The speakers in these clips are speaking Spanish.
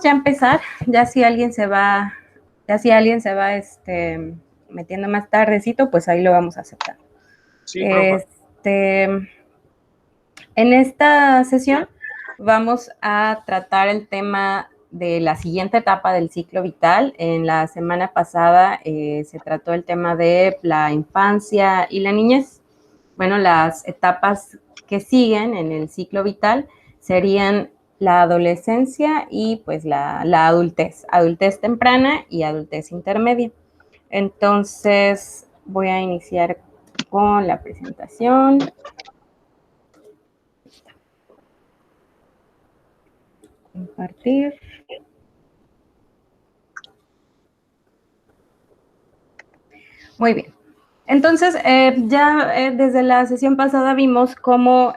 ya empezar, ya si alguien se va, metiendo más tardecito, pues ahí lo vamos a aceptar. Sí, profe. En esta sesión vamos a tratar el tema de la siguiente etapa del ciclo vital. En la semana pasada se trató el tema de la infancia y la niñez. Bueno, las etapas que siguen en el ciclo vital serían la adolescencia y pues la adultez temprana y adultez intermedia. Entonces voy a iniciar con la presentación. Compartir. Muy bien. Entonces, desde la sesión pasada vimos cómo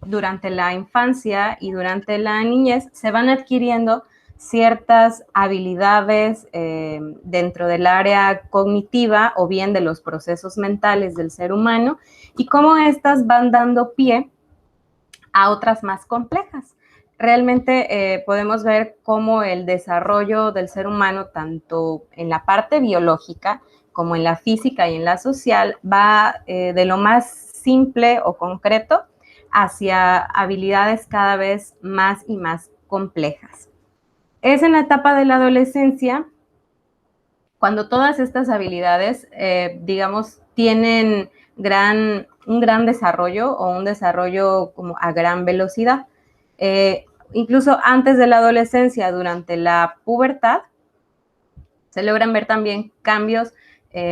durante la infancia y durante la niñez se van adquiriendo ciertas habilidades dentro del área cognitiva o bien de los procesos mentales del ser humano y cómo estas van dando pie a otras más complejas. Realmente podemos ver cómo el desarrollo del ser humano, tanto en la parte biológica como en la física y en la social, va de lo más simple o concreto hacia habilidades cada vez más y más complejas. Es en la etapa de la adolescencia cuando todas estas habilidades, digamos, tienen un gran desarrollo o un desarrollo como a gran velocidad. Incluso antes de la adolescencia, durante la pubertad, se logran ver también cambios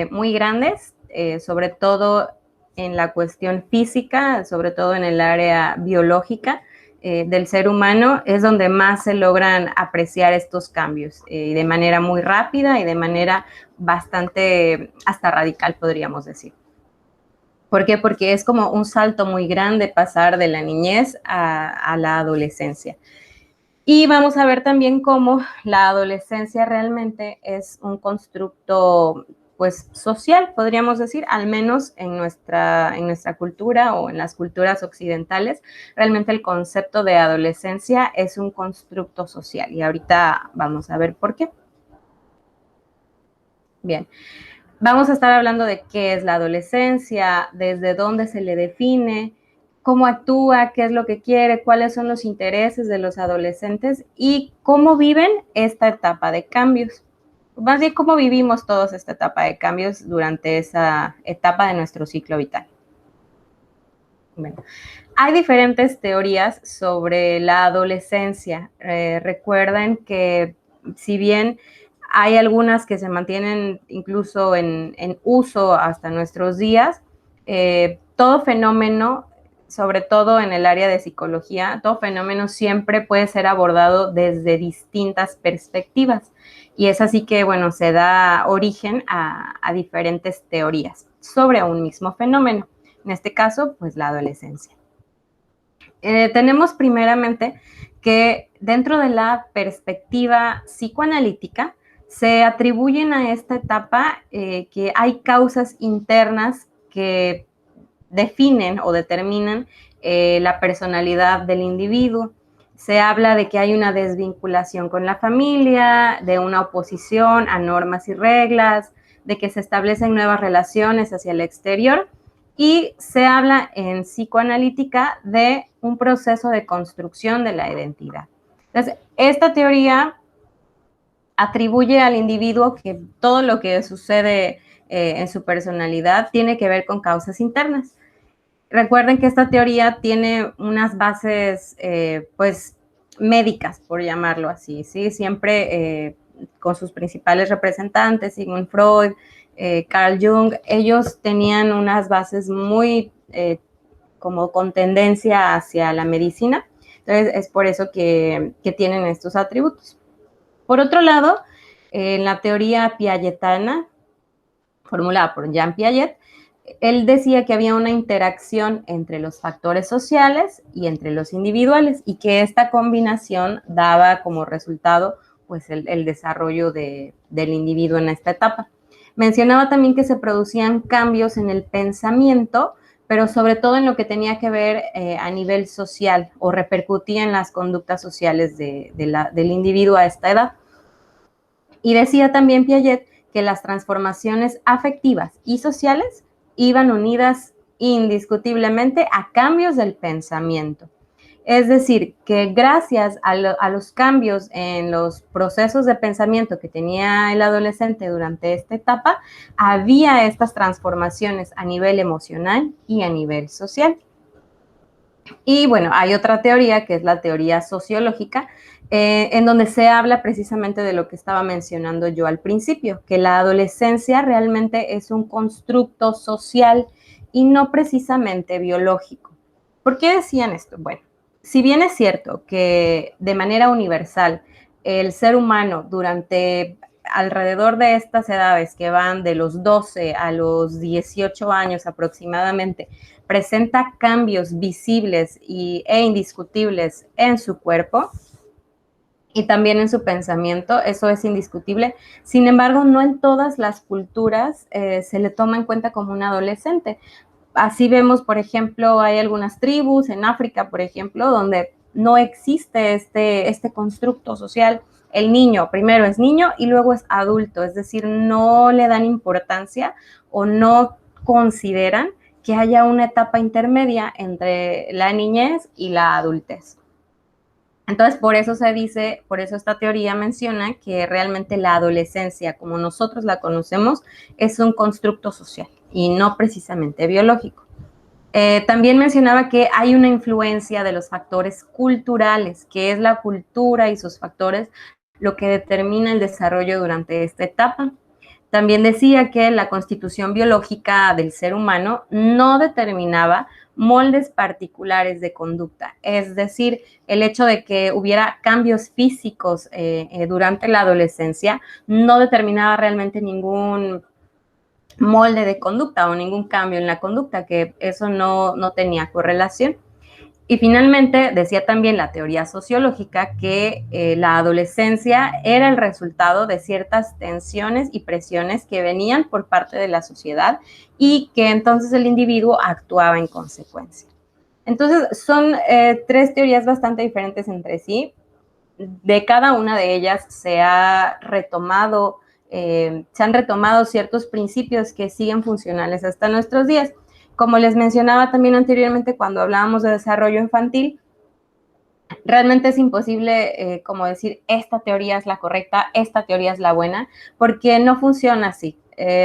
muy grandes, sobre todo en la cuestión física, sobre todo en el área biológica del ser humano, es donde más se logran apreciar estos cambios de manera muy rápida y de manera bastante hasta radical, podríamos decir. ¿Por qué? Porque es como un salto muy grande pasar de la niñez a la adolescencia. Y vamos a ver también cómo la adolescencia realmente es un constructo pues social, podríamos decir, al menos en nuestra cultura o en las culturas occidentales, realmente el concepto de adolescencia es un constructo social y ahorita vamos a ver por qué. Bien, vamos a estar hablando de qué es la adolescencia, desde dónde se le define, cómo actúa, qué es lo que quiere, cuáles son los intereses de los adolescentes y cómo viven esta etapa de cambios. Más bien, cómo vivimos todos esta etapa de cambios durante esa etapa de nuestro ciclo vital. Bueno, hay diferentes teorías sobre la adolescencia. Recuerden que si bien hay algunas que se mantienen incluso en uso hasta nuestros días, todo fenómeno, sobre todo en el área de psicología, todo fenómeno siempre puede ser abordado desde distintas perspectivas. Y es así que, bueno, se da origen a diferentes teorías sobre un mismo fenómeno. En este caso, pues la adolescencia. Tenemos primeramente que dentro de la perspectiva psicoanalítica se atribuyen a esta etapa que hay causas internas que definen o determinan la personalidad del individuo. Se habla de que hay una desvinculación con la familia, de una oposición a normas y reglas, de que se establecen nuevas relaciones hacia el exterior y se habla en psicoanalítica de un proceso de construcción de la identidad. Entonces, esta teoría atribuye al individuo que todo lo que sucede en su personalidad tiene que ver con causas internas. Recuerden que esta teoría tiene unas bases, pues, médicas, por llamarlo así, ¿sí? Siempre con sus principales representantes, Sigmund Freud, Carl Jung, ellos tenían unas bases muy como con tendencia hacia la medicina. Entonces, es por eso que tienen estos atributos. Por otro lado, en la teoría piagetana, formulada por Jean Piaget, él decía que había una interacción entre los factores sociales y entre los individuales y que esta combinación daba como resultado pues el desarrollo del individuo en esta etapa. Mencionaba también que se producían cambios en el pensamiento, pero sobre todo en lo que tenía que ver a nivel social o repercutía en las conductas sociales del individuo a esta edad. Y decía también Piaget que las transformaciones afectivas y sociales iban unidas indiscutiblemente a cambios del pensamiento. Es decir, que gracias a los cambios en los procesos de pensamiento que tenía el adolescente durante esta etapa, había estas transformaciones a nivel emocional y a nivel social. Y bueno, hay otra teoría que es la teoría sociológica, en donde se habla precisamente de lo que estaba mencionando yo al principio, que la adolescencia realmente es un constructo social y no precisamente biológico. ¿Por qué decían esto? Bueno, si bien es cierto que de manera universal el ser humano durante alrededor de estas edades que van de los 12 a los 18 años aproximadamente, presenta cambios visibles e indiscutibles en su cuerpo y también en su pensamiento, eso es indiscutible. Sin embargo, no en todas las culturas se le toma en cuenta como un adolescente. Así vemos, por ejemplo, hay algunas tribus en África, por ejemplo, donde no existe este constructo social. El niño primero es niño y luego es adulto, es decir, no le dan importancia o no consideran que haya una etapa intermedia entre la niñez y la adultez. Entonces, por eso se dice, por eso esta teoría menciona que realmente la adolescencia, como nosotros la conocemos, es un constructo social y no precisamente biológico. También mencionaba que hay una influencia de los factores culturales, que es la cultura y sus factores lo que determina el desarrollo durante esta etapa. También decía que la constitución biológica del ser humano no determinaba moldes particulares de conducta, es decir, el hecho de que hubiera cambios físicos durante la adolescencia no determinaba realmente ningún molde de conducta o ningún cambio en la conducta, que eso no tenía correlación. Y finalmente decía también la teoría sociológica que la adolescencia era el resultado de ciertas tensiones y presiones que venían por parte de la sociedad y que entonces el individuo actuaba en consecuencia. Entonces son tres teorías bastante diferentes entre sí. De cada una de ellas se han retomado ciertos principios que siguen funcionales hasta nuestros días. Como les mencionaba también anteriormente cuando hablábamos de desarrollo infantil, realmente es imposible como decir esta teoría es la correcta, esta teoría es la buena, porque no funciona así.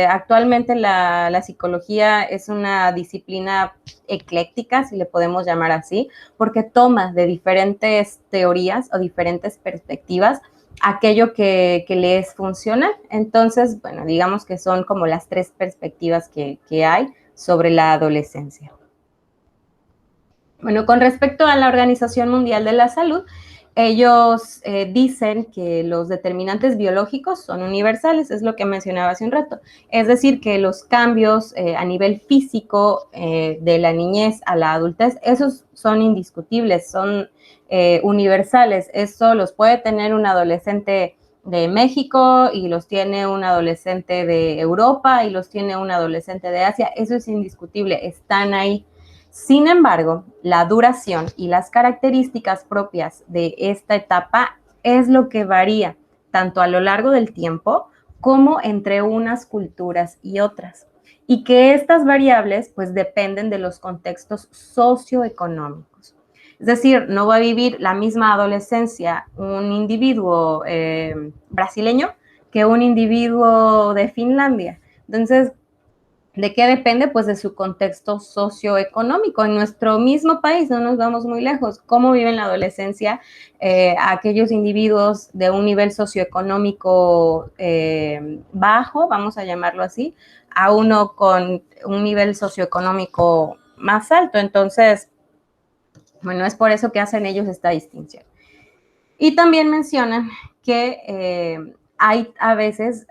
Actualmente la psicología es una disciplina ecléctica, si le podemos llamar así, porque toma de diferentes teorías o diferentes perspectivas aquello que le es funcional. Entonces, bueno, digamos que son como las tres perspectivas que hay sobre la adolescencia. Bueno, con respecto a la Organización Mundial de la Salud, ellos dicen que los determinantes biológicos son universales, es lo que mencionaba hace un rato. Es decir, que los cambios a nivel físico de la niñez a la adultez, esos son indiscutibles, son universales. Eso los puede tener un adolescente de México y los tiene un adolescente de Europa y los tiene un adolescente de Asia. Eso es indiscutible, están ahí. Sin embargo, la duración y las características propias de esta etapa es lo que varía tanto a lo largo del tiempo como entre unas culturas y otras. Y que estas variables pues dependen de los contextos socioeconómicos. Es decir, no va a vivir la misma adolescencia un individuo brasileño que un individuo de Finlandia. Entonces, ¿de qué depende? Pues de su contexto socioeconómico. En nuestro mismo país, no nos vamos muy lejos, cómo viven la adolescencia aquellos individuos de un nivel socioeconómico bajo, vamos a llamarlo así, a uno con un nivel socioeconómico más alto. Entonces, bueno, es por eso que hacen ellos esta distinción. Y también mencionan que hay a veces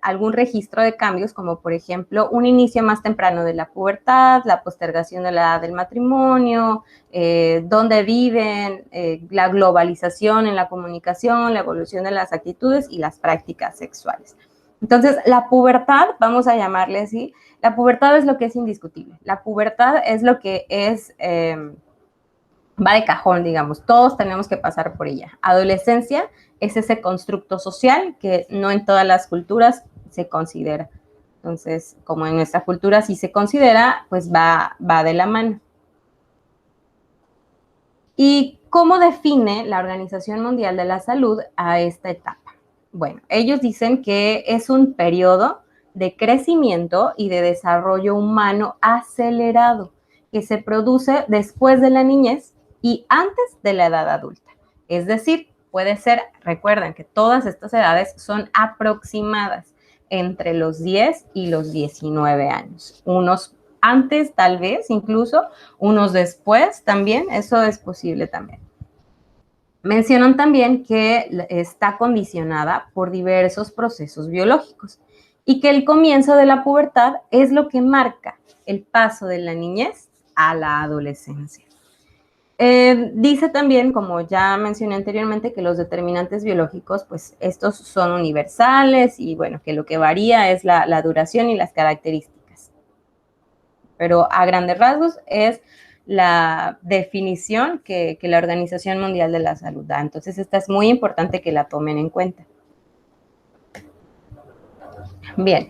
algún registro de cambios, como por ejemplo un inicio más temprano de la pubertad, la postergación de la edad del matrimonio, dónde viven, la globalización en la comunicación, la evolución de las actitudes y las prácticas sexuales. Entonces, la pubertad, vamos a llamarle así, la pubertad es lo que es indiscutible. La pubertad es lo que es, va de cajón, digamos. Todos tenemos que pasar por ella. Adolescencia es ese constructo social que no en todas las culturas se considera. Entonces, como en nuestra cultura sí se considera, pues va de la mano. ¿Y cómo define la Organización Mundial de la Salud a esta etapa? Bueno, ellos dicen que es un periodo de crecimiento y de desarrollo humano acelerado que se produce después de la niñez y antes de la edad adulta. Es decir, puede ser, recuerden que todas estas edades son aproximadas entre los 10 y los 19 años. Unos antes, tal vez, incluso, unos después también, eso es posible también. Mencionan también que está condicionada por diversos procesos biológicos y que el comienzo de la pubertad es lo que marca el paso de la niñez a la adolescencia. Dice también, como ya mencioné anteriormente, que los determinantes biológicos, pues estos son universales y bueno, que lo que varía es la duración y las características. Pero a grandes rasgos es la definición que la Organización Mundial de la Salud da. Entonces, esta es muy importante que la tomen en cuenta. Bien,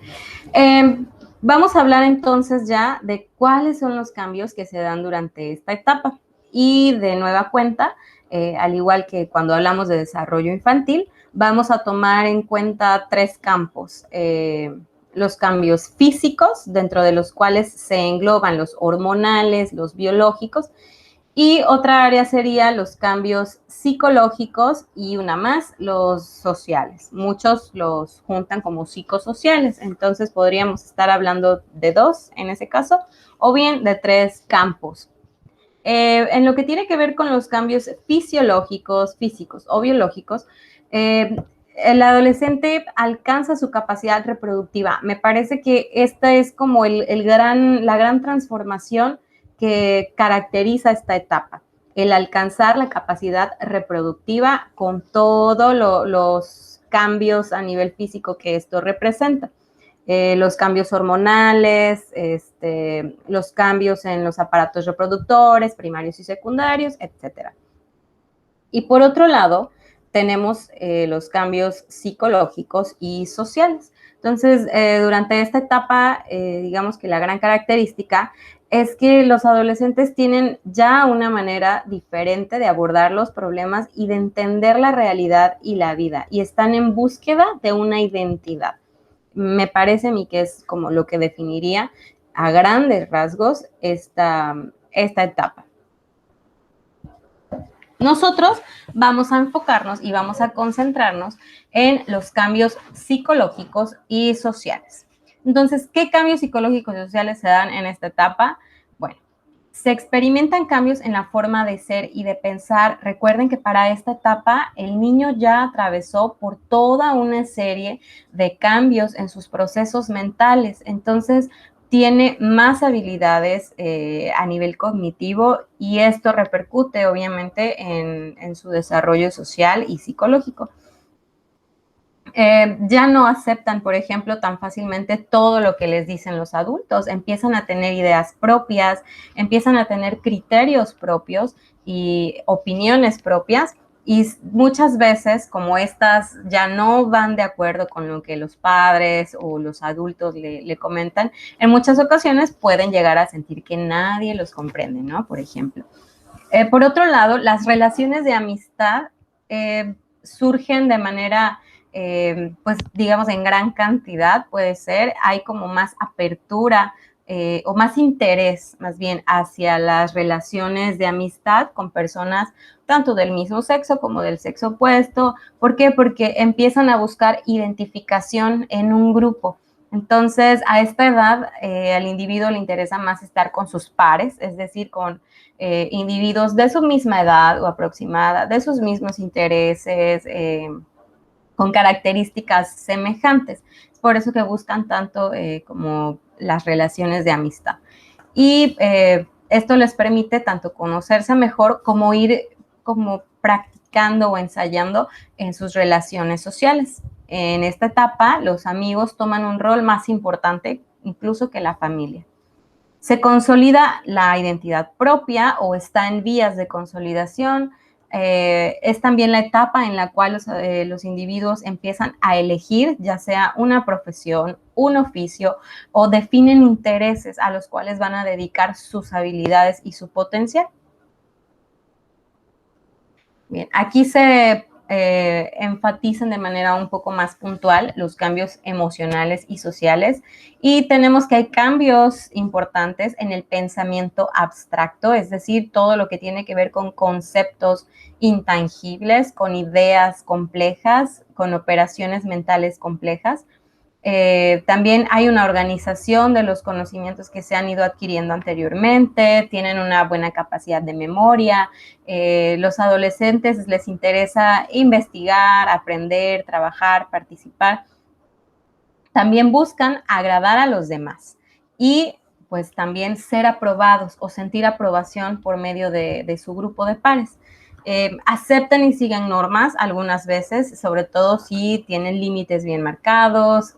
vamos a hablar entonces ya de cuáles son los cambios que se dan durante esta etapa. Y de nueva cuenta, al igual que cuando hablamos de desarrollo infantil, vamos a tomar en cuenta tres campos. Los cambios físicos, dentro de los cuales se engloban los hormonales, los biológicos, y otra área sería los cambios psicológicos y una más, los sociales. Muchos los juntan como psicosociales, entonces podríamos estar hablando de dos en ese caso, o bien de tres campos. En lo que tiene que ver con los cambios fisiológicos, físicos o biológicos, el adolescente alcanza su capacidad reproductiva. Me parece que esta es como la gran transformación que caracteriza esta etapa, el alcanzar la capacidad reproductiva con todos los cambios a nivel físico que esto representa. Los cambios hormonales, los cambios en los aparatos reproductores, primarios y secundarios, etc. Y por otro lado, tenemos los cambios psicológicos y sociales. Entonces, durante esta etapa, digamos que la gran característica es que los adolescentes tienen ya una manera diferente de abordar los problemas y de entender la realidad y la vida, y están en búsqueda de una identidad. Me parece a mí que es como lo que definiría a grandes rasgos esta etapa. Nosotros vamos a enfocarnos y vamos a concentrarnos en los cambios psicológicos y sociales. Entonces, ¿qué cambios psicológicos y sociales se dan en esta etapa? Bueno, se experimentan cambios en la forma de ser y de pensar. Recuerden que para esta etapa el niño ya atravesó por toda una serie de cambios en sus procesos mentales. Entonces, tiene más habilidades a nivel cognitivo y esto repercute obviamente en su desarrollo social y psicológico. Ya no aceptan, por ejemplo, tan fácilmente todo lo que les dicen los adultos, empiezan a tener ideas propias, empiezan a tener criterios propios y opiniones propias, y muchas veces, como estas ya no van de acuerdo con lo que los padres o los adultos le comentan, en muchas ocasiones pueden llegar a sentir que nadie los comprende, ¿no? Por ejemplo. Por otro lado, las relaciones de amistad surgen de manera pues digamos en gran cantidad, puede ser, hay como más apertura o más interés más bien hacia las relaciones de amistad con personas tanto del mismo sexo como del sexo opuesto. ¿Por qué? Porque empiezan a buscar identificación en un grupo. Entonces, a esta edad, al individuo le interesa más estar con sus pares, es decir, con individuos de su misma edad o aproximada, de sus mismos intereses, con características semejantes. Es por eso que buscan tanto como las relaciones de amistad. Y esto les permite tanto conocerse mejor como ir como practicando o ensayando en sus relaciones sociales. En esta etapa, los amigos toman un rol más importante incluso que la familia. Se consolida la identidad propia o está en vías de consolidación. Es también la etapa en la cual los individuos empiezan a elegir ya sea una profesión, un oficio o definen intereses a los cuales van a dedicar sus habilidades y su potencial. Bien, aquí se enfatizan de manera un poco más puntual los cambios emocionales y sociales y tenemos que hay cambios importantes en el pensamiento abstracto, es decir, todo lo que tiene que ver con conceptos intangibles, con ideas complejas, con operaciones mentales complejas. También hay una organización de los conocimientos que se han ido adquiriendo anteriormente, tienen una buena capacidad de memoria. Los adolescentes les interesa investigar, aprender, trabajar, participar. También buscan agradar a los demás y pues también ser aprobados o sentir aprobación por medio de su grupo de pares. Aceptan y siguen normas algunas veces, sobre todo si tienen límites bien marcados,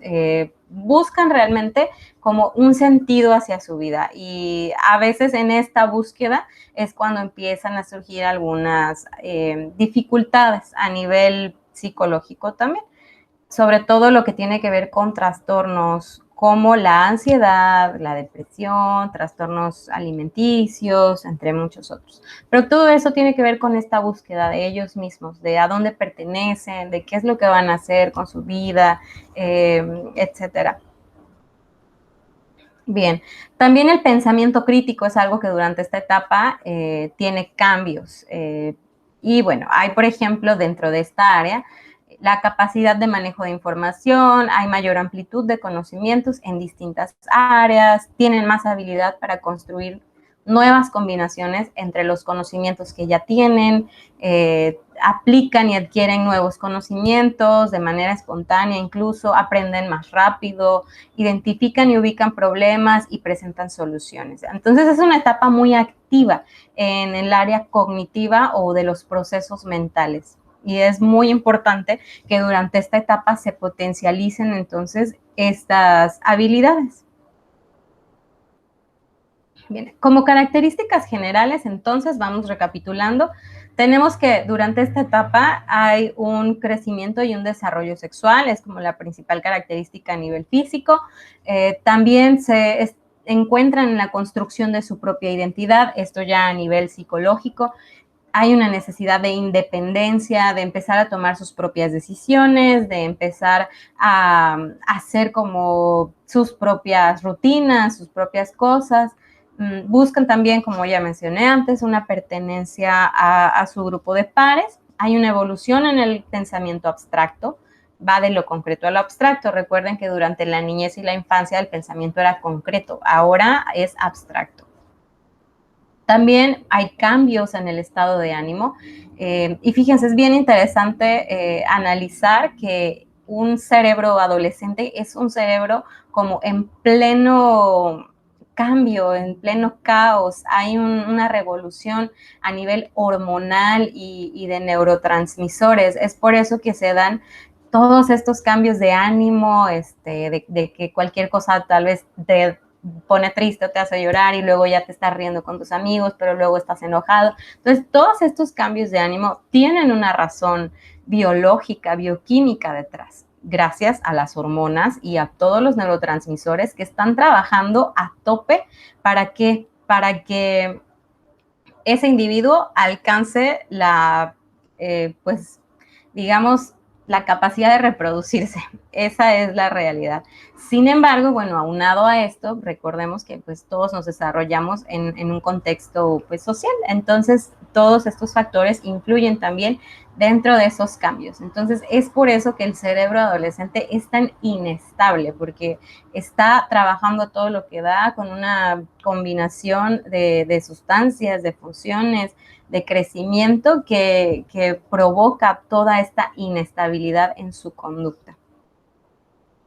buscan realmente como un sentido hacia su vida y a veces en esta búsqueda es cuando empiezan a surgir algunas dificultades a nivel psicológico también, sobre todo lo que tiene que ver con trastornos como la ansiedad, la depresión, trastornos alimenticios, entre muchos otros. Pero todo eso tiene que ver con esta búsqueda de ellos mismos, de a dónde pertenecen, de qué es lo que van a hacer con su vida, etcétera. Bien, también el pensamiento crítico es algo que durante esta etapa tiene cambios. Y bueno, hay, por ejemplo, dentro de esta área, la capacidad de manejo de información, hay mayor amplitud de conocimientos en distintas áreas, tienen más habilidad para construir nuevas combinaciones entre los conocimientos que ya tienen, aplican y adquieren nuevos conocimientos de manera espontánea, incluso aprenden más rápido, identifican y ubican problemas y presentan soluciones. Entonces es una etapa muy activa en el área cognitiva o de los procesos mentales. Y es muy importante que durante esta etapa se potencialicen entonces estas habilidades. Bien, como características generales, entonces, vamos recapitulando, tenemos que durante esta etapa hay un crecimiento y un desarrollo sexual, es como la principal característica a nivel físico. También se encuentran en la construcción de su propia identidad, esto ya a nivel psicológico. Hay una necesidad de independencia, de empezar a tomar sus propias decisiones, de empezar a hacer como sus propias rutinas, sus propias cosas. Buscan también, como ya mencioné antes, una pertenencia a su grupo de pares. Hay una evolución en el pensamiento abstracto, va de lo concreto a lo abstracto. Recuerden que durante la niñez y la infancia el pensamiento era concreto, ahora es abstracto. También hay cambios en el estado de ánimo y fíjense, es bien interesante analizar que un cerebro adolescente es un cerebro como en pleno cambio, en pleno caos, hay una revolución a nivel hormonal y de neurotransmisores. Es por eso que se dan todos estos cambios de ánimo, de que cualquier cosa tal vez te pone triste o te hace llorar y luego ya te estás riendo con tus amigos, pero luego estás enojado. Entonces, todos estos cambios de ánimo tienen una razón biológica, bioquímica detrás, gracias a las hormonas y a todos los neurotransmisores que están trabajando a tope para que ese individuo alcance la, pues, digamos, la capacidad de reproducirse. Esa es la realidad. Sin embargo, bueno, aunado a esto, recordemos que pues todos nos desarrollamos en un contexto pues social. Entonces, todos estos factores influyen también dentro de esos cambios. Entonces, es por eso que el cerebro adolescente es tan inestable, porque está trabajando todo lo que da con una combinación de sustancias, de funciones, de crecimiento que provoca toda esta inestabilidad en su conducta.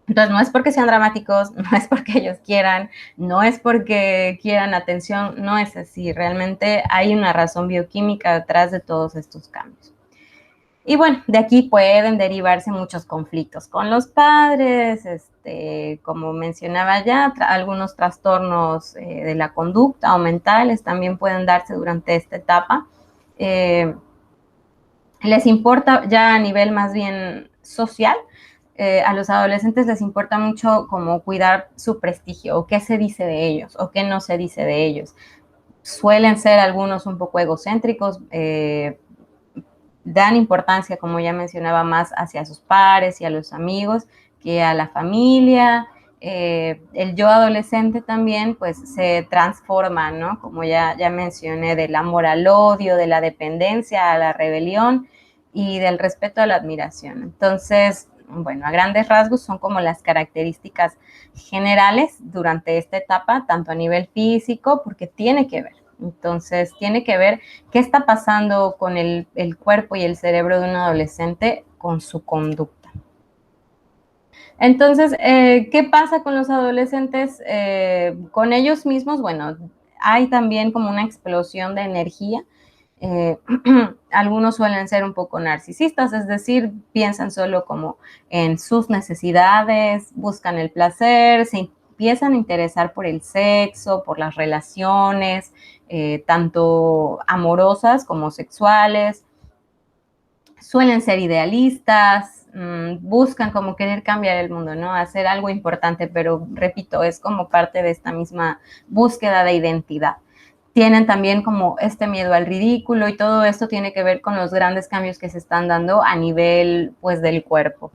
Entonces, no es porque sean dramáticos, no es porque ellos quieran, no es porque quieran atención, no es así. Realmente hay una razón bioquímica detrás de todos estos cambios. Y bueno, de aquí pueden derivarse muchos conflictos con los padres, como mencionaba ya, algunos trastornos de la conducta o mentales también pueden darse durante esta etapa. Les importa ya a nivel más bien social, a los adolescentes les importa mucho como cuidar su prestigio, o qué se dice de ellos, o qué no se dice de ellos. Suelen ser algunos un poco egocéntricos, dan importancia, como ya mencionaba, más hacia sus pares y a los amigos que a la familia. El yo adolescente también pues se transforma, ¿no? Como ya mencioné, del amor al odio, de la dependencia a la rebelión y del respeto a la admiración. Entonces, bueno, a grandes rasgos son como las características generales durante esta etapa, tanto a nivel físico, porque tiene que ver. Entonces, tiene que ver qué está pasando con el cuerpo y el cerebro de un adolescente con su conducta. Entonces, ¿qué pasa con los adolescentes? Con ellos mismos, bueno, hay también como una explosión de energía. Algunos suelen ser un poco narcisistas, es decir, piensan solo como en sus necesidades, buscan el placer, se empiezan a interesar por el sexo, por las relaciones, tanto amorosas como sexuales. Suelen ser idealistas, buscan como querer cambiar el mundo, ¿no? Hacer algo importante, pero repito, es como parte de esta misma búsqueda de identidad. Tienen también como este miedo al ridículo y todo esto tiene que ver con los grandes cambios que se están dando a nivel, pues, del cuerpo.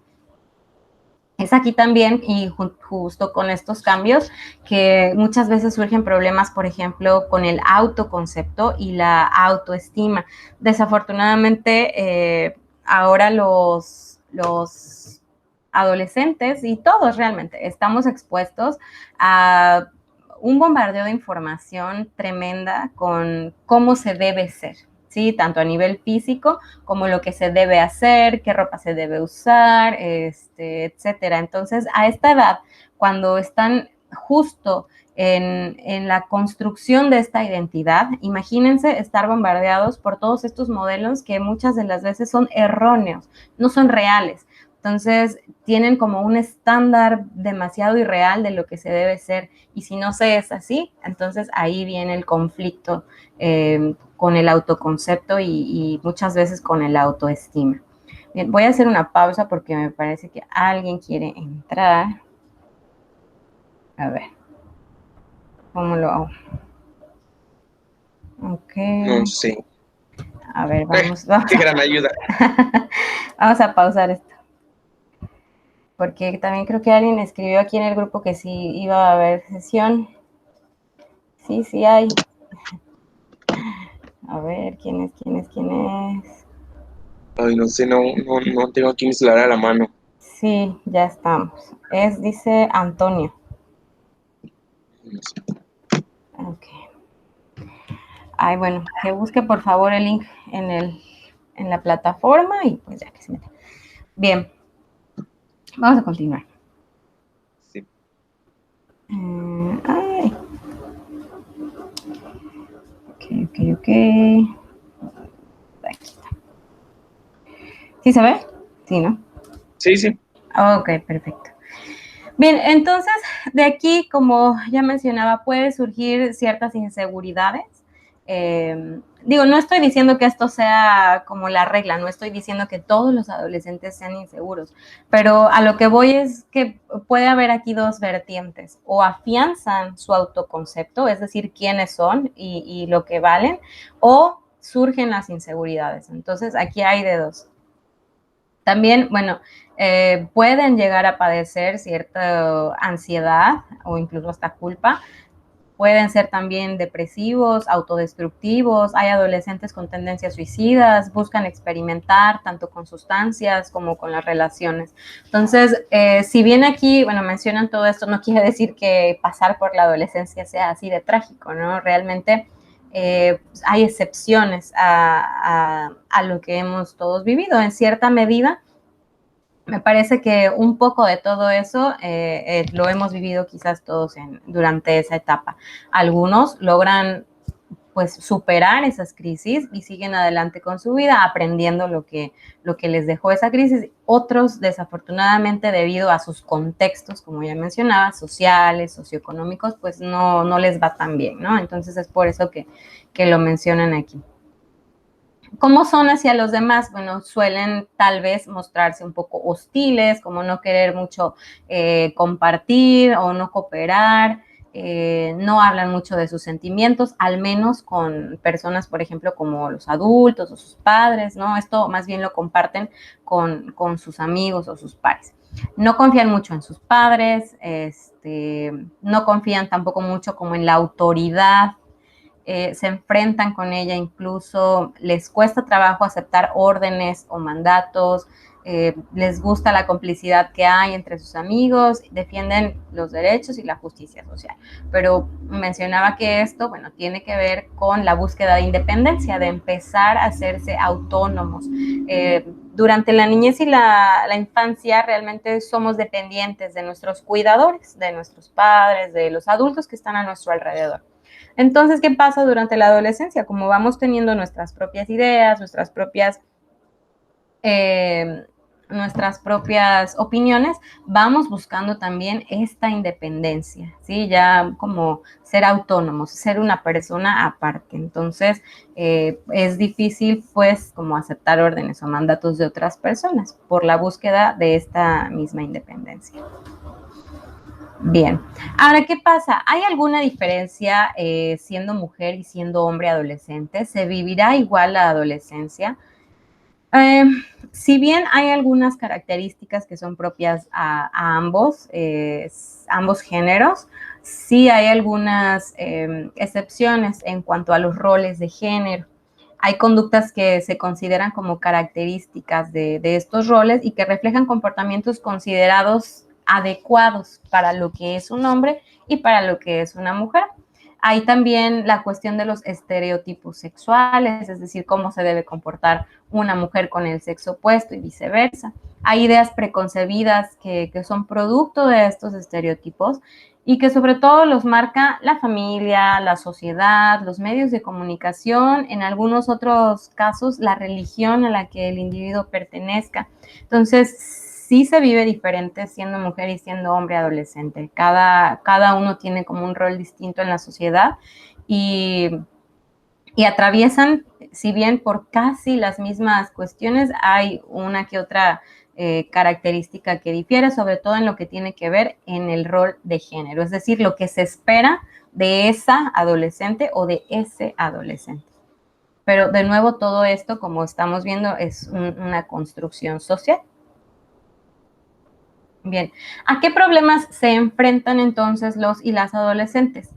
Es aquí también, y justo con estos cambios, que muchas veces surgen problemas, por ejemplo, con el autoconcepto y la autoestima. Desafortunadamente, ahora los adolescentes y todos realmente estamos expuestos a un bombardeo de información tremenda con cómo se debe ser, ¿sí? Tanto a nivel físico como lo que se debe hacer, qué ropa se debe usar, etcétera. Entonces, a esta edad, cuando están justo en la construcción de esta identidad, imagínense estar bombardeados por todos estos modelos que muchas de las veces son erróneos, no son reales. Entonces, tienen como un estándar demasiado irreal de lo que se debe ser. Y si no se es así, entonces ahí viene el conflicto con el autoconcepto y muchas veces con el autoestima. Bien, voy a hacer una pausa porque me parece que alguien quiere entrar. A ver, ¿cómo lo hago? Ok. No sé. A ver, vamos. Qué gran ayuda. Vamos a pausar esto. Porque también creo que alguien escribió aquí en el grupo que sí iba a haber sesión. Sí, sí hay. A ver, ¿quién es? Ay, no sé, no tengo aquí mi celular a la mano. Sí, ya estamos. Dice Antonio. No sé. Ok. Ay, bueno, que busque por favor el link en la plataforma y pues ya que se meta. Bien, vamos a continuar. Sí. Ay. Ok. Aquí está. ¿Sí se ve? Sí, ¿no? Sí. Ok, perfecto. Bien, entonces de aquí, como ya mencionaba, puede surgir ciertas inseguridades. No estoy diciendo que esto sea como la regla, no estoy diciendo que todos los adolescentes sean inseguros, pero a lo que voy es que puede haber aquí dos vertientes: o afianzan su autoconcepto, es decir, quiénes son y lo que valen, o surgen las inseguridades. Entonces aquí hay de dos. También, bueno, pueden llegar a padecer cierta ansiedad o incluso hasta culpa. Pueden ser también depresivos, autodestructivos. Hay adolescentes con tendencias suicidas, buscan experimentar tanto con sustancias como con las relaciones. Entonces, si bien aquí, bueno, mencionan todo esto, no quiere decir que pasar por la adolescencia sea así de trágico, ¿no? Realmente hay excepciones a lo que hemos todos vivido. En cierta medida, me parece que un poco de todo eso lo hemos vivido quizás todos durante esa etapa. Algunos logran pues superar esas crisis y siguen adelante con su vida aprendiendo lo que les dejó esa crisis. Otros, desafortunadamente, debido a sus contextos, como ya mencionaba, sociales, socioeconómicos, pues no les va tan bien, ¿no? Entonces es por eso que lo mencionan aquí. ¿Cómo son hacia los demás? Bueno, suelen tal vez mostrarse un poco hostiles, como no querer mucho compartir o no cooperar, no hablan mucho de sus sentimientos, al menos con personas, por ejemplo, como los adultos o sus padres, ¿no? Esto más bien lo comparten con sus amigos o sus pares. No confían mucho en sus padres, no confían tampoco mucho como en la autoridad, se enfrentan con ella, incluso les cuesta trabajo aceptar órdenes o mandatos, les gusta la complicidad que hay entre sus amigos, defienden los derechos y la justicia social. Pero mencionaba que esto, bueno, tiene que ver con la búsqueda de independencia, de empezar a hacerse autónomos. Durante la niñez y la infancia realmente somos dependientes de nuestros cuidadores, de nuestros padres, de los adultos que están a nuestro alrededor. Entonces, ¿qué pasa durante la adolescencia? Como vamos teniendo nuestras propias ideas, nuestras propias opiniones, vamos buscando también esta independencia, ¿sí? Ya como ser autónomos, ser una persona aparte. Entonces, es difícil, pues, como aceptar órdenes o mandatos de otras personas por la búsqueda de esta misma independencia. Bien, ahora, ¿qué pasa? ¿Hay alguna diferencia siendo mujer y siendo hombre adolescente? ¿Se vivirá igual la adolescencia? Si bien hay algunas características que son propias a ambos géneros, sí hay algunas excepciones en cuanto a los roles de género. Hay conductas que se consideran como características de estos roles y que reflejan comportamientos considerados adecuados para lo que es un hombre y para lo que es una mujer. Hay también la cuestión de los estereotipos sexuales, es decir, cómo se debe comportar una mujer con el sexo opuesto y viceversa. Hay ideas preconcebidas que son producto de estos estereotipos y que sobre todo los marca la familia, la sociedad, los medios de comunicación, en algunos otros casos la religión a la que el individuo pertenezca. Entonces, sí se vive diferente siendo mujer y siendo hombre adolescente. Cada uno tiene como un rol distinto en la sociedad y atraviesan, si bien por casi las mismas cuestiones, hay una que otra característica que difiere, sobre todo en lo que tiene que ver en el rol de género, es decir, lo que se espera de esa adolescente o de ese adolescente. Pero de nuevo, todo esto, como estamos viendo, es una construcción social. Bien, ¿a qué problemas se enfrentan entonces los y las adolescentes?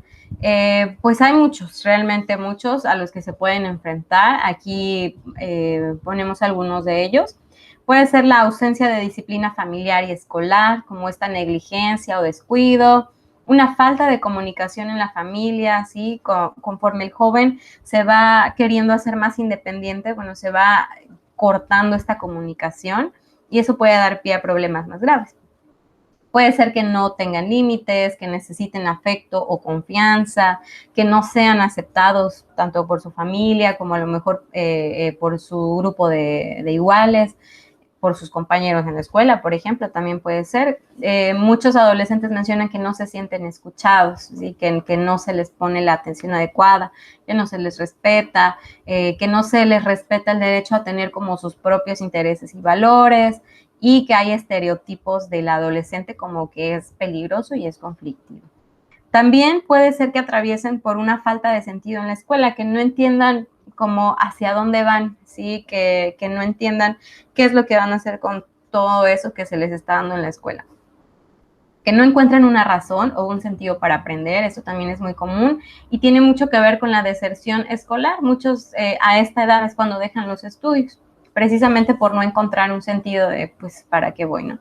Pues hay muchos, realmente muchos a los que se pueden enfrentar. Aquí ponemos algunos de ellos. Puede ser la ausencia de disciplina familiar y escolar, como esta negligencia o descuido, una falta de comunicación en la familia, ¿sí? Conforme el joven se va queriendo hacer más independiente, bueno, se va cortando esta comunicación y eso puede dar pie a problemas más graves. Puede ser que no tengan límites, que necesiten afecto o confianza, que no sean aceptados tanto por su familia como a lo mejor por su grupo de iguales, por sus compañeros en la escuela, por ejemplo, también puede ser. Muchos adolescentes mencionan que no se sienten escuchados, ¿sí? que no se les pone la atención adecuada, que no se les respeta, que no se les respeta el derecho a tener como sus propios intereses y valores, y que hay estereotipos del adolescente como que es peligroso y es conflictivo. También puede ser que atraviesen por una falta de sentido en la escuela, que no entiendan como hacia dónde van, ¿sí? Que no entiendan qué es lo que van a hacer con todo eso que se les está dando en la escuela. Que no encuentren una razón o un sentido para aprender, eso también es muy común y tiene mucho que ver con la deserción escolar. Muchos a esta edad es cuando dejan los estudios, precisamente por no encontrar un sentido de, pues, ¿para qué voy, no?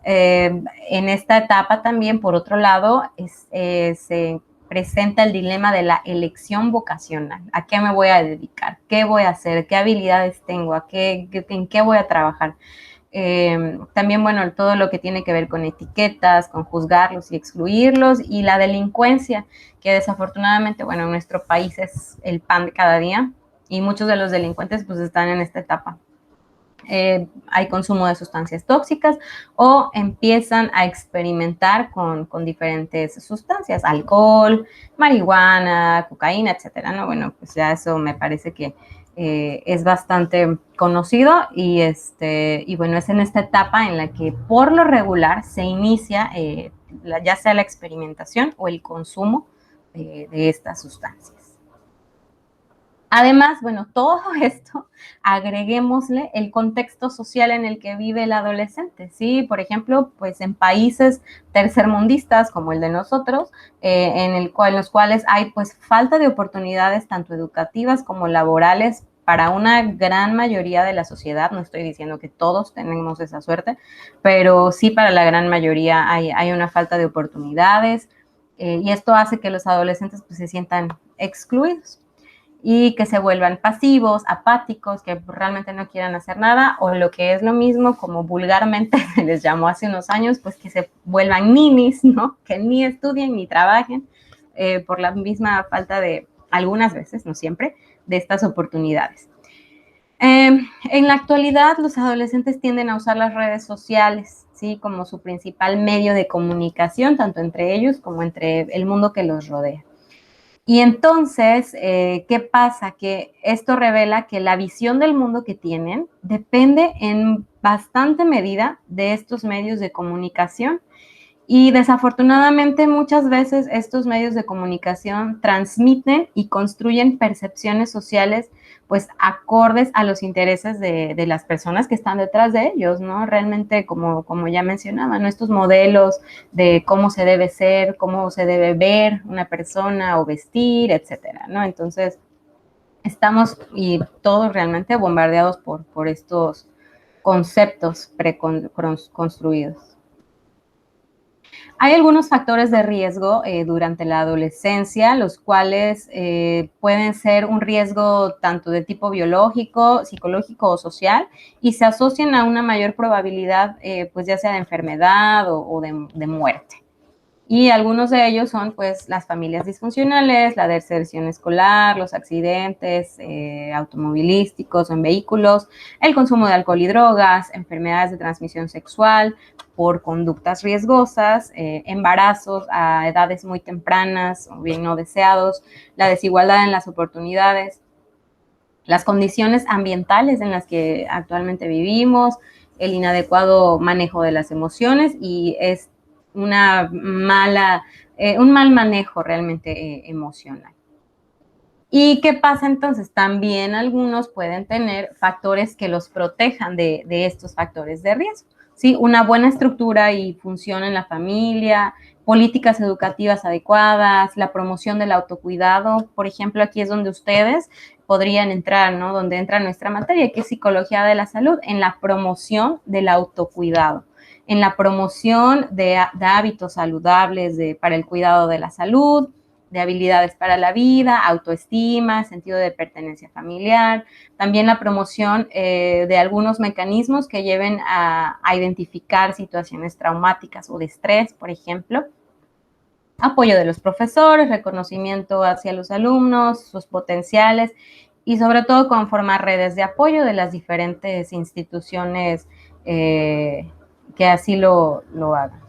En esta etapa también, por otro lado, se presenta el dilema de la elección vocacional. ¿A qué me voy a dedicar? ¿Qué voy a hacer? ¿Qué habilidades tengo? ¿En qué voy a trabajar? También, bueno, todo lo que tiene que ver con etiquetas, con juzgarlos y excluirlos, y la delincuencia, que desafortunadamente, bueno, en nuestro país es el pan de cada día, y muchos de los delincuentes pues están en esta etapa. Hay consumo de sustancias tóxicas o empiezan a experimentar con diferentes sustancias, alcohol, marihuana, cocaína, etcétera, ¿no? Bueno, pues ya eso me parece que es bastante conocido y bueno, es en esta etapa en la que por lo regular se inicia ya sea la experimentación o el consumo de estas sustancias. Además, bueno, todo esto agreguémosle el contexto social en el que vive el adolescente, ¿sí? Por ejemplo, pues en países tercermundistas como el de nosotros, en los cuales hay pues falta de oportunidades tanto educativas como laborales para una gran mayoría de la sociedad. No estoy diciendo que todos tenemos esa suerte, pero sí para la gran mayoría hay una falta de oportunidades y esto hace que los adolescentes pues se sientan excluidos y que se vuelvan pasivos, apáticos, que realmente no quieran hacer nada, o lo que es lo mismo, como vulgarmente se les llamó hace unos años, pues que se vuelvan ninis, ¿no? Que ni estudien ni trabajen por la misma falta de, algunas veces, no siempre, de estas oportunidades. En la actualidad, los adolescentes tienden a usar las redes sociales, ¿sí? Como su principal medio de comunicación, tanto entre ellos como entre el mundo que los rodea. Y entonces, ¿qué pasa? Que esto revela que la visión del mundo que tienen depende en bastante medida de estos medios de comunicación. Y desafortunadamente muchas veces estos medios de comunicación transmiten y construyen percepciones sociales pues acordes a los intereses de las personas que están detrás de ellos, ¿no? Realmente, como ya mencionaba, ¿no? Estos modelos de cómo se debe ser, cómo se debe ver una persona o vestir, etcétera, ¿no? Entonces, estamos y todos realmente bombardeados por estos conceptos preconstruidos. Hay algunos factores de riesgo durante la adolescencia, los cuales pueden ser un riesgo tanto de tipo biológico, psicológico o social, y se asocian a una mayor probabilidad, pues ya sea de enfermedad o de muerte. Y algunos de ellos son pues las familias disfuncionales, la deserción escolar, los accidentes automovilísticos o en vehículos, el consumo de alcohol y drogas, enfermedades de transmisión sexual por conductas riesgosas, embarazos a edades muy tempranas o bien no deseados, la desigualdad en las oportunidades, las condiciones ambientales en las que actualmente vivimos, el inadecuado manejo de las emociones y un mal manejo realmente emocional. ¿Y qué pasa entonces? También algunos pueden tener factores que los protejan de estos factores de riesgo, ¿sí? Una buena estructura y función en la familia, políticas educativas adecuadas, la promoción del autocuidado. Por ejemplo, aquí es donde ustedes podrían entrar, ¿no? Donde entra nuestra materia, que es psicología de la salud, en la promoción del autocuidado, en la promoción de hábitos saludables para el cuidado de la salud, de habilidades para la vida, autoestima, sentido de pertenencia familiar, también la promoción de algunos mecanismos que lleven a identificar situaciones traumáticas o de estrés, por ejemplo, apoyo de los profesores, reconocimiento hacia los alumnos, sus potenciales y sobre todo conformar redes de apoyo de las diferentes instituciones que así lo hagan.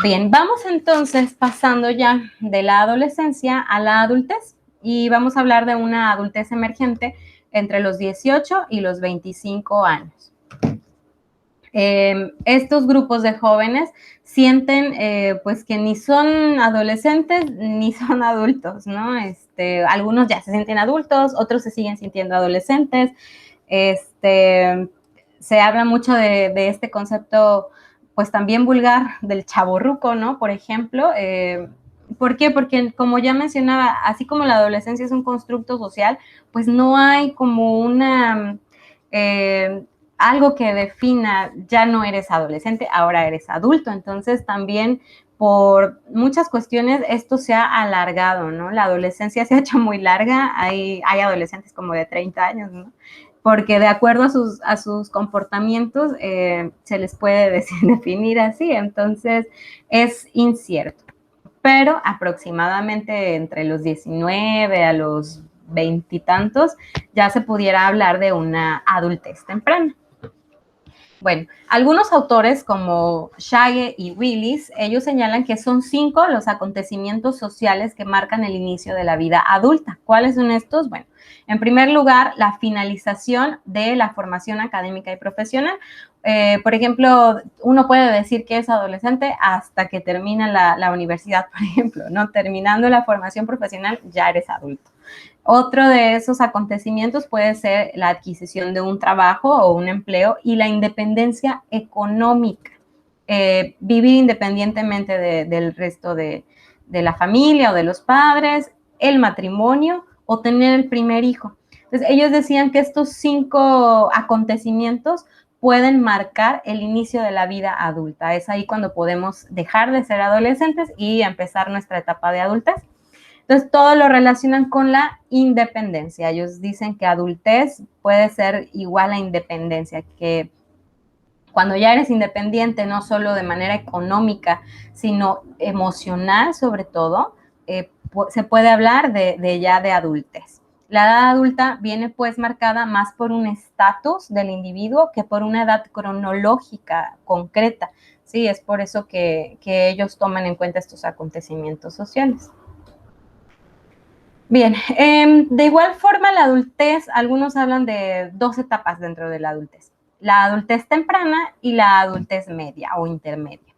Bien, vamos entonces pasando ya de la adolescencia a la adultez y vamos a hablar de una adultez emergente entre los 18 y los 25 años. Estos grupos de jóvenes sienten pues que ni son adolescentes ni son adultos, ¿no? Algunos ya se sienten adultos, otros se siguen sintiendo adolescentes. Se habla mucho de este concepto pues también vulgar del chavorruco, ¿no? Por ejemplo, ¿por qué? Porque como ya mencionaba, así como la adolescencia es un constructo social, pues no hay como algo que defina, ya no eres adolescente, ahora eres adulto. Entonces también por muchas cuestiones esto se ha alargado, ¿no? La adolescencia se ha hecho muy larga, hay adolescentes como de 30 años, ¿no? porque de acuerdo a sus comportamientos se les puede definir así, entonces es incierto. Pero aproximadamente entre los 19 a los 20 y tantos ya se pudiera hablar de una adultez temprana. Bueno, algunos autores como Schage y Willis, ellos señalan que son 5 los acontecimientos sociales que marcan el inicio de la vida adulta. ¿Cuáles son estos? Bueno, en primer lugar, la finalización de la formación académica y profesional. Por ejemplo, uno puede decir que es adolescente hasta que termina la universidad, por ejemplo, ¿no? Terminando la formación profesional ya eres adulto. Otro de esos acontecimientos puede ser la adquisición de un trabajo o un empleo y la independencia económica. Vivir independientemente del resto de la familia o de los padres, el matrimonio o tener el primer hijo. Entonces, ellos decían que estos 5 acontecimientos pueden marcar el inicio de la vida adulta. Es ahí cuando podemos dejar de ser adolescentes y empezar nuestra etapa de adultez. Entonces, todo lo relacionan con la independencia. Ellos dicen que adultez puede ser igual a independencia, que cuando ya eres independiente, no solo de manera económica, sino emocional sobre todo, se puede hablar ya de adultez. La edad adulta viene pues marcada más por un estatus del individuo que por una edad cronológica concreta. Sí, es por eso que ellos toman en cuenta estos acontecimientos sociales. Bien, de igual forma la adultez, algunos hablan de 2 etapas dentro de la adultez. La adultez temprana y la adultez media o intermedia.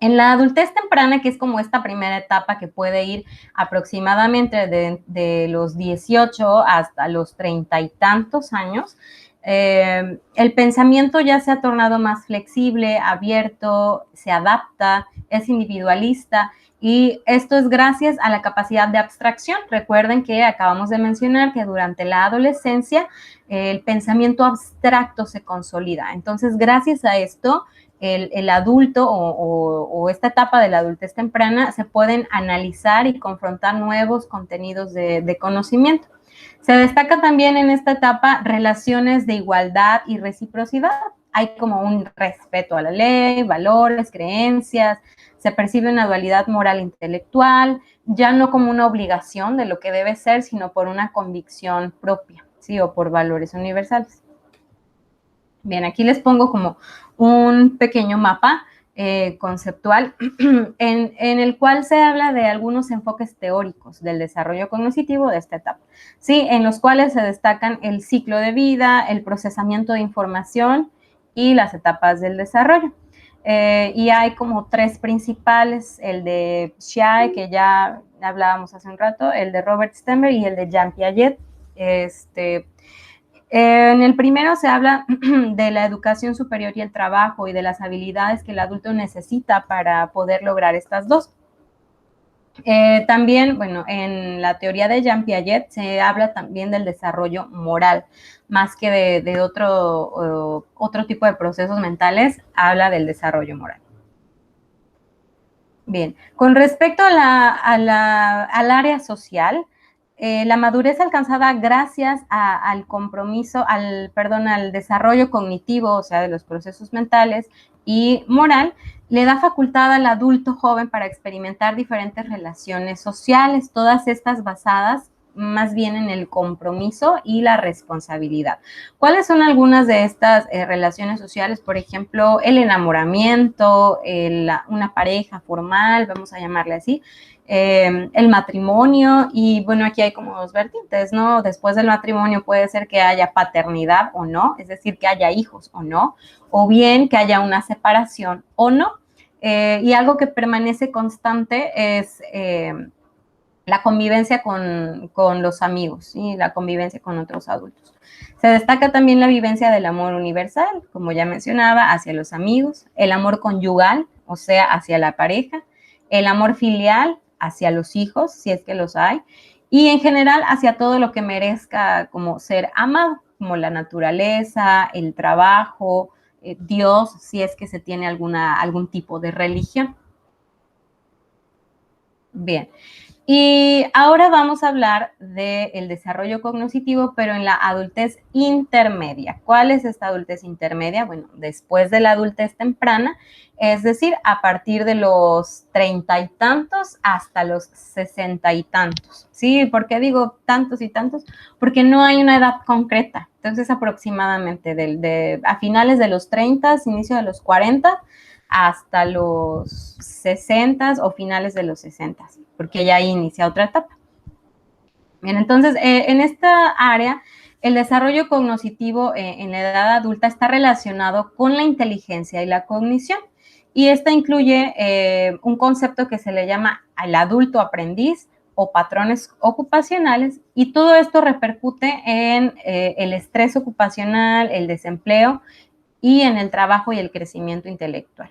En la adultez temprana, que es como esta primera etapa que puede ir aproximadamente de los 18 hasta los 30 y tantos años, el pensamiento ya se ha tornado más flexible, abierto, se adapta, es individualista y esto es gracias a la capacidad de abstracción. Recuerden que acabamos de mencionar que durante la adolescencia el pensamiento abstracto se consolida. Entonces, gracias a esto, el adulto o esta etapa de la adultez temprana se pueden analizar y confrontar nuevos contenidos de conocimiento. Se destaca también en esta etapa relaciones de igualdad y reciprocidad. Hay como un respeto a la ley, valores, creencias, se percibe una dualidad moral e intelectual, ya no como una obligación de lo que debe ser, sino por una convicción propia, ¿sí? O por valores universales. Bien, aquí les pongo como un pequeño mapa conceptual en el cual se habla de algunos enfoques teóricos del desarrollo cognitivo de esta etapa, ¿sí? En los cuales se destacan el ciclo de vida, el procesamiento de información y las etapas del desarrollo. Y hay como 3 principales, el de Schiae, que ya hablábamos hace un rato, el de Robert Stemmer y el de Jean Piaget. En el primero se habla de la educación superior y el trabajo y de las habilidades que el adulto necesita para poder lograr estas 2. También, bueno, en la teoría de Jean Piaget se habla también del desarrollo moral, más que de otro tipo de procesos mentales, habla del desarrollo moral. Bien, con respecto al área social, la madurez alcanzada gracias al compromiso, al desarrollo cognitivo, o sea, de los procesos mentales y moral, le da facultad al adulto joven para experimentar diferentes relaciones sociales, todas estas basadas más bien en el compromiso y la responsabilidad. ¿Cuáles son algunas de estas relaciones sociales? Por ejemplo, el enamoramiento, una pareja formal, vamos a llamarle así, el matrimonio y bueno, aquí hay como 2 vertientes, ¿no? Después del matrimonio puede ser que haya paternidad o no, es decir, que haya hijos o no, o bien que haya una separación o no. Y algo que permanece constante es la convivencia con los amigos y la convivencia con otros adultos. Se destaca también la vivencia del amor universal, como ya mencionaba, hacia los amigos, el amor conyugal, o sea, hacia la pareja, el amor filial hacia los hijos, si es que los hay, y en general hacia todo lo que merezca como ser amado, como la naturaleza, el trabajo, Dios, si es que se tiene algún tipo de religión. Bien. Y ahora vamos a hablar del desarrollo cognitivo, pero en la adultez intermedia. ¿Cuál es esta adultez intermedia? Bueno, después de la adultez temprana, es decir, a partir de los 30 y tantos hasta los 60 y tantos. ¿Sí? ¿Por qué digo tantos y tantos? Porque no hay una edad concreta. Entonces, aproximadamente a finales de los 30, inicio de los 40, hasta los 60 o finales de los 60, porque ya inicia otra etapa. Bien, entonces, en esta área, el desarrollo cognitivo en la edad adulta está relacionado con la inteligencia y la cognición. Y esta incluye un concepto que se le llama el adulto aprendiz o patrones ocupacionales, y todo esto repercute en el estrés ocupacional, el desempleo y en el trabajo y el crecimiento intelectual.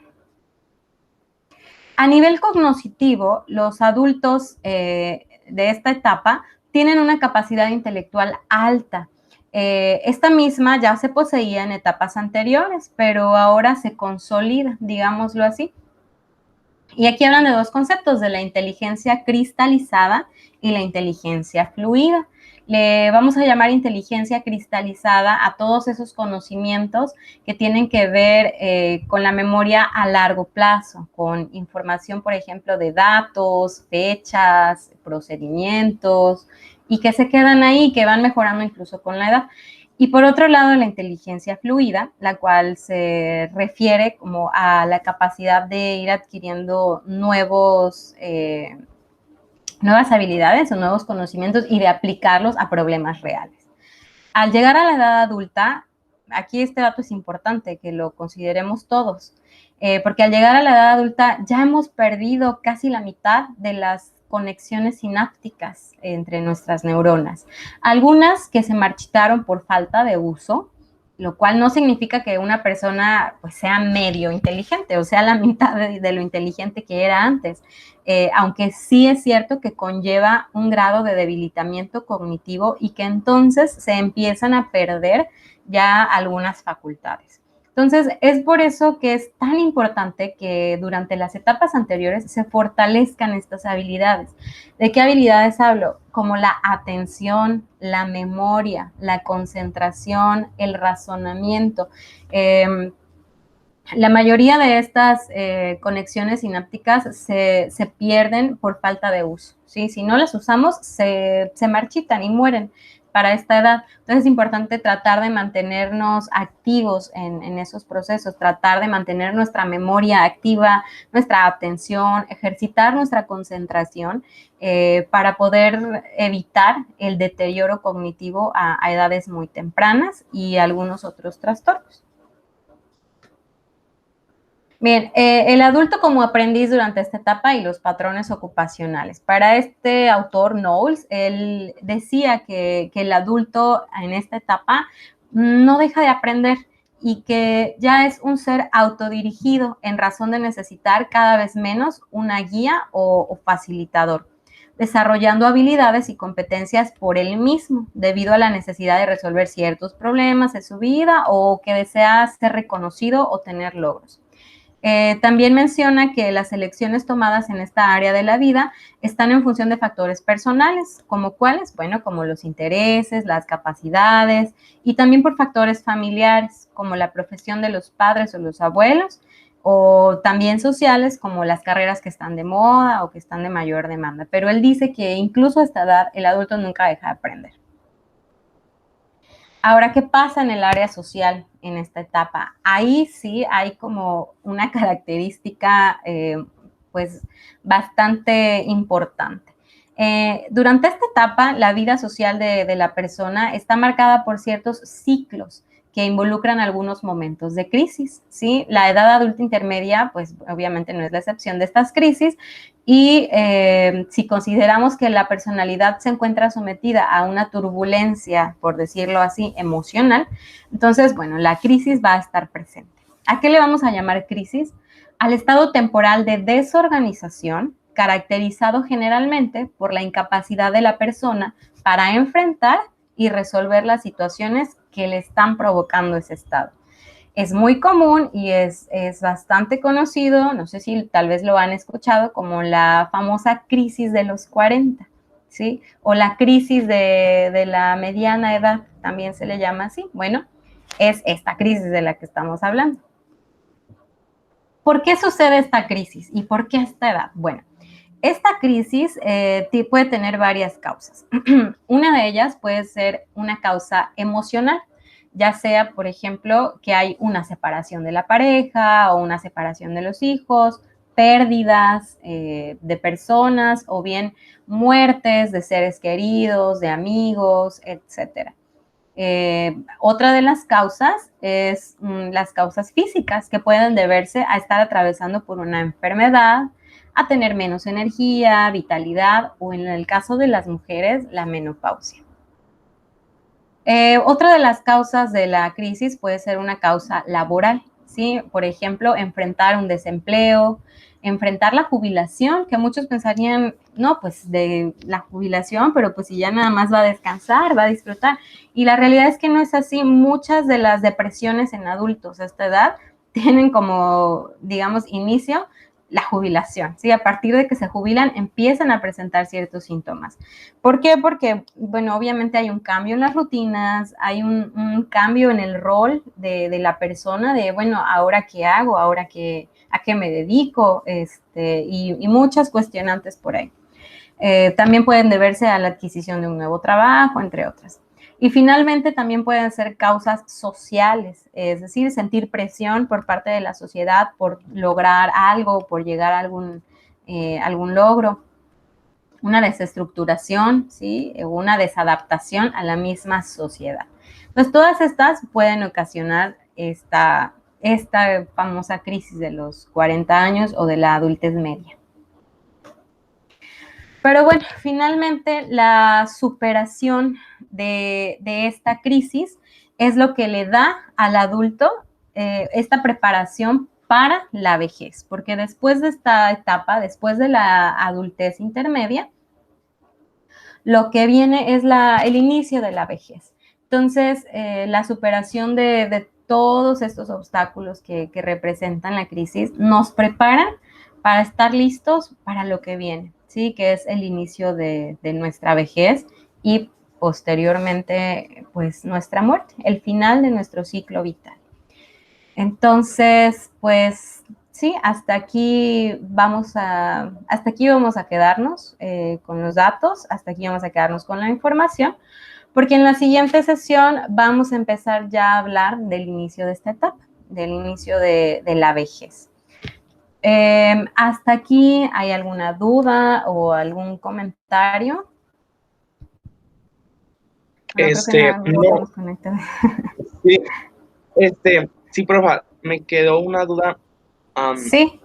A nivel cognitivo, los adultos de esta etapa tienen una capacidad intelectual alta. Esta misma ya se poseía en etapas anteriores, pero ahora se consolida, digámoslo así. Y aquí hablan de dos conceptos, de la inteligencia cristalizada y la inteligencia fluida. Le vamos a llamar inteligencia cristalizada a todos esos conocimientos que tienen que ver con la memoria a largo plazo, con información, por ejemplo, de datos, fechas, procedimientos, y que se quedan ahí, que van mejorando incluso con la edad. Y por otro lado, la inteligencia fluida, la cual se refiere como a la capacidad de ir adquiriendo nuevas habilidades o nuevos conocimientos y de aplicarlos a problemas reales. Al llegar a la edad adulta, aquí este dato es importante que lo consideremos todos, porque al llegar a la edad adulta ya hemos perdido casi la mitad de las conexiones sinápticas entre nuestras neuronas. Algunas que se marchitaron por falta de uso, lo cual no significa que una persona pues, sea medio inteligente o sea la mitad de lo inteligente que era antes, aunque sí es cierto que conlleva un grado de debilitamiento cognitivo y que entonces se empiezan a perder ya algunas facultades. Entonces, es por eso que es tan importante que durante las etapas anteriores se fortalezcan estas habilidades. ¿De qué habilidades hablo? Como la atención, la memoria, la concentración, el razonamiento. La mayoría de estas conexiones sinápticas se pierden por falta de uso, ¿sí? Si no las usamos, se marchitan y mueren para esta edad. Entonces es importante tratar de mantenernos activos en esos procesos, tratar de mantener nuestra memoria activa, nuestra atención, ejercitar nuestra concentración para poder evitar el deterioro cognitivo a edades muy tempranas y algunos otros trastornos. Bien, el adulto como aprendiz durante esta etapa y los patrones ocupacionales. Para este autor, Knowles, él decía que el adulto en esta etapa no deja de aprender y que ya es un ser autodirigido en razón de necesitar cada vez menos una guía o facilitador, desarrollando habilidades y competencias por él mismo debido a la necesidad de resolver ciertos problemas de su vida o que desea ser reconocido o tener logros. También menciona que las elecciones tomadas en esta área de la vida están en función de factores personales, como cuáles, bueno, como los intereses, las capacidades y también por factores familiares, como la profesión de los padres o los abuelos, o también sociales, como las carreras que están de moda o que están de mayor demanda. Pero él dice que incluso a esta edad el adulto nunca deja de aprender. Ahora, ¿qué pasa en el área social en esta etapa? Ahí sí hay como una característica pues bastante importante. Durante esta etapa, la vida social de la persona está marcada por ciertos ciclos que involucran algunos momentos de crisis, ¿sí? La edad adulta intermedia, pues obviamente no es la excepción de estas crisis, y si consideramos que la personalidad se encuentra sometida a una turbulencia, por decirlo así, emocional, entonces, bueno, la crisis va a estar presente. ¿A qué le vamos a llamar crisis? Al estado temporal de desorganización, caracterizado generalmente por la incapacidad de la persona para enfrentar y resolver las situaciones que le están provocando ese estado. Es muy común y es bastante conocido, no sé si tal vez lo han escuchado, como la famosa crisis de los 40, ¿sí? O la crisis de la mediana edad, también se le llama así. Bueno, es esta crisis de la que estamos hablando. ¿Por qué sucede esta crisis y por qué a esta edad? Bueno, esta crisis puede tener varias causas. Una de ellas puede ser una causa emocional, ya sea, por ejemplo, que hay una separación de la pareja o una separación de los hijos, pérdidas de personas o bien muertes de seres queridos, de amigos, etcétera. Otra de las causas es las causas físicas que pueden deberse a estar atravesando por una enfermedad, a tener menos energía, vitalidad o en el caso de las mujeres, la menopausia. Otra de las causas de la crisis puede ser una causa laboral, ¿sí? Por ejemplo, enfrentar un desempleo, enfrentar la jubilación, que muchos pensarían, no, pues de la jubilación, pero pues si ya nada más va a descansar, va a disfrutar. Y la realidad es que no es así. Muchas de las depresiones en adultos a esta edad tienen como, digamos, inicio la jubilación, ¿sí? A partir de que se jubilan empiezan a presentar ciertos síntomas. ¿Por qué? Porque, bueno, obviamente hay un cambio en las rutinas, hay un cambio en el rol de la persona, de, bueno, ¿ahora qué hago? ¿Ahora qué, a qué me dedico? Y muchas cuestionantes por ahí. También pueden deberse a la adquisición de un nuevo trabajo, entre otras. Y finalmente también pueden ser causas sociales, es decir, sentir presión por parte de la sociedad por lograr algo, por llegar a algún logro, una desestructuración, ¿sí? Una desadaptación a la misma sociedad. Entonces, todas estas pueden ocasionar esta famosa crisis de los 40 años o de la adultez media. Pero bueno, finalmente la superación de esta crisis es lo que le da al adulto esta preparación para la vejez, porque después de esta etapa, después de la adultez intermedia, lo que viene es el inicio de la vejez. Entonces, la superación de todos estos obstáculos que representan la crisis nos preparan para estar listos para lo que viene, ¿sí? Que es el inicio de nuestra vejez y posteriormente, pues, nuestra muerte, el final de nuestro ciclo vital. Entonces, pues, sí, hasta aquí vamos a quedarnos con los datos, hasta aquí vamos a quedarnos con la información, porque en la siguiente sesión vamos a empezar ya a hablar del inicio de esta etapa, del inicio de la vejez. ¿Hasta aquí hay alguna duda o algún comentario? Bueno, creo que no estamos conectados. Sí, sí, profa, me quedó una duda Sí.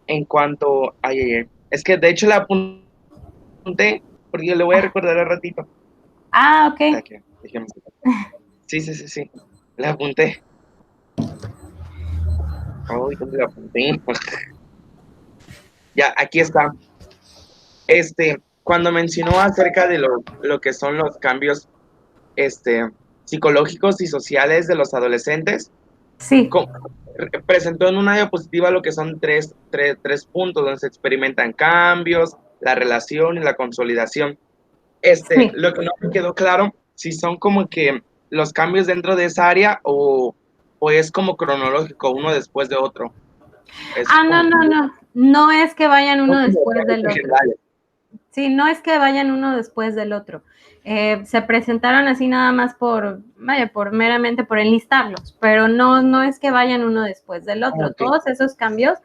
en cuanto a ayer. Es que de hecho la apunté, porque le voy a recordar al ratito. Ok. Aquí, sí, la apunté. Ay, ¿dónde la apunté? Ya, aquí está. Cuando mencionó acerca de lo que son los cambios psicológicos y sociales de los adolescentes, Sí. presentó en una diapositiva lo que son tres puntos donde se experimentan cambios, la relación y la consolidación. Sí. Lo que no me quedó claro, si son como que los cambios dentro de esa área o es como cronológico, uno después de otro. No. No es que vayan uno Son como después cambios del otro. generales. Sí, no es que vayan uno después del otro. Se presentaron así nada más por meramente por enlistarlos, pero no es que vayan uno después del otro. Okay. Todos esos cambios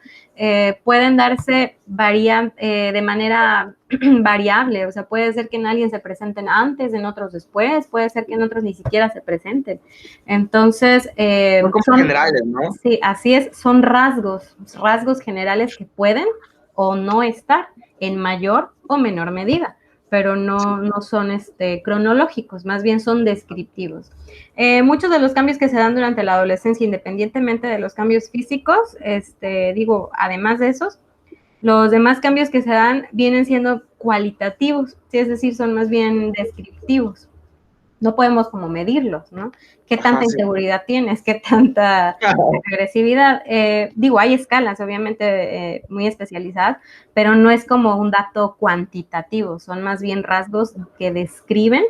pueden darse de manera variable, o sea, puede ser que en alguien se presenten antes, en otros después, puede ser que en otros ni siquiera se presenten. Entonces, son como generales, ¿no? Sí, así es, son rasgos generales que pueden o no estar en mayor o menor medida, pero no son cronológicos, más bien son descriptivos. Muchos de los cambios que se dan durante la adolescencia, independientemente de los cambios físicos, además de esos, los demás cambios que se dan vienen siendo cualitativos, ¿sí? Es decir, son más bien descriptivos. no podemos como medirlos, ¿no? ¿Qué Ajá, tanta sí. inseguridad tienes? ¿Qué tanta agresividad? Digo, hay escalas, obviamente, muy especializadas, pero no es como un dato cuantitativo, son más bien rasgos que describen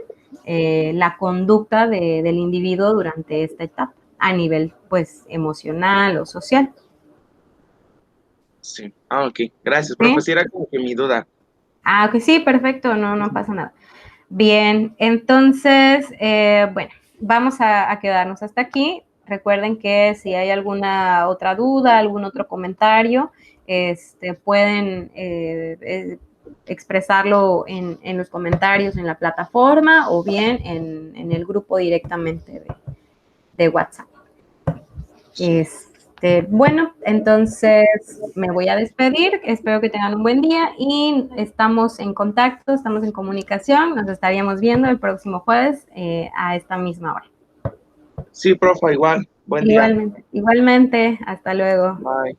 la conducta del individuo durante esta etapa, a nivel, pues, emocional o social. Sí. Ah, ok. Gracias, profe. ¿Sí? Sí, era como que mi duda. Ah, ok, sí, perfecto, no, no pasa nada. Bien, entonces, bueno, vamos a quedarnos hasta aquí. Recuerden que si hay alguna otra duda, algún otro comentario, pueden expresarlo en los comentarios en la plataforma o bien en el grupo directamente de WhatsApp. Sí. Bueno, entonces me voy a despedir. Espero que tengan un buen día y estamos en contacto, estamos en comunicación. Nos estaríamos viendo el próximo jueves a esta misma hora. Sí, profe, igual. Buen día. Igualmente, igualmente. Hasta luego. Bye.